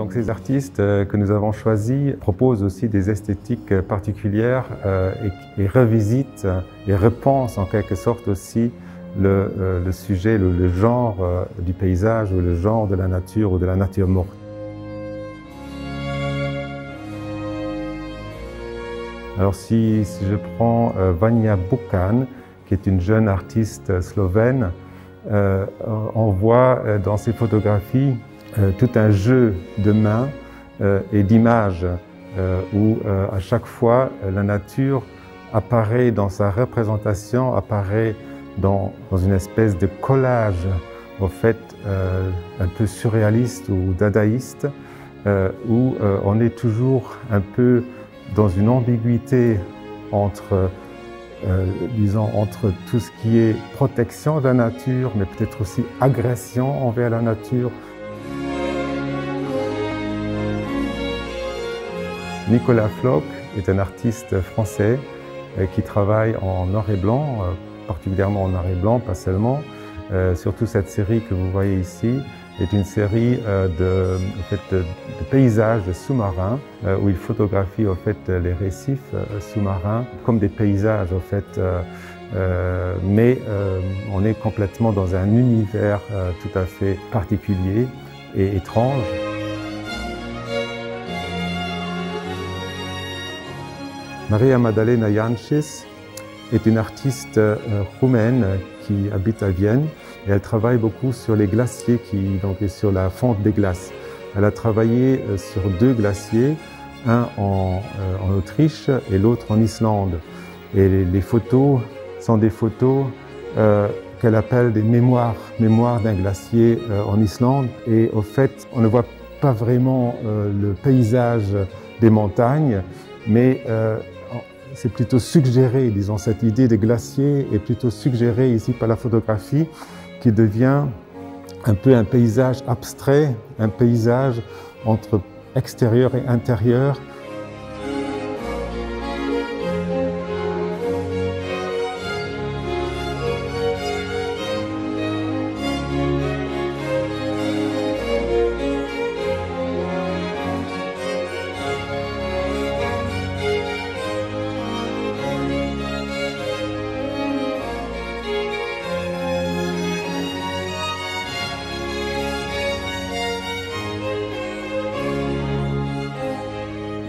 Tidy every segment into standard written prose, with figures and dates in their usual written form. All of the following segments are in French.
Donc ces artistes que nous avons choisis proposent aussi des esthétiques particulières et revisitent et repensent en quelque sorte aussi le sujet, le genre du paysage ou le genre de la nature ou de la nature morte. Alors si je prends Vanja Bukan, qui est une jeune artiste slovène, on voit dans ses photographies tout un jeu de mains et d'images où à chaque fois la nature apparaît dans sa représentation, apparaît dans une espèce de collage au fait un peu surréaliste ou dadaïste où on est toujours un peu dans une ambiguïté entre entre tout ce qui est protection de la nature, mais peut-être aussi agression envers la nature. Nicolas Floch est un artiste français qui travaille en noir et blanc, particulièrement en noir et blanc, pas seulement. Surtout cette série que vous voyez ici est une série de paysages sous-marins où il photographie les récifs sous-marins comme des paysages mais on est complètement dans un univers tout à fait particulier et étrange. Maria Maddalena Jancis est une artiste roumaine qui habite à Vienne et elle travaille beaucoup sur les glaciers et sur la fonte des glaces. Elle a travaillé sur 2 glaciers, un en Autriche et l'autre en Islande. Et les photos sont des photos qu'elle appelle des mémoires d'un glacier en Islande. Et au fait, on ne voit pas vraiment le paysage des montagnes, mais c'est plutôt suggéré, disons, cette idée des glaciers est plutôt suggérée ici par la photographie qui devient un peu un paysage abstrait, un paysage entre extérieur et intérieur.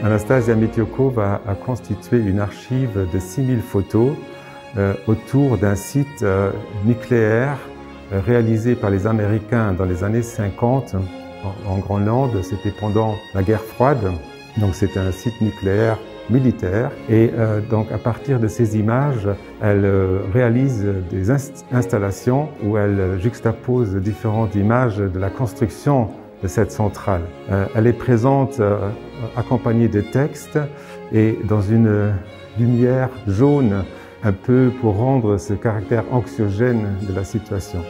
Anastasia Mitiokova a constitué une archive de 6000 photos autour d'un site nucléaire réalisé par les Américains dans les années 50 en Groenland. C'était pendant la guerre froide, donc c'était un site nucléaire militaire. Et donc à partir de ces images, elle réalise des installations où elle juxtapose différentes images de la construction de cette centrale. Elle est présente accompagnée de textes et dans une lumière jaune un peu pour rendre ce caractère anxiogène de la situation.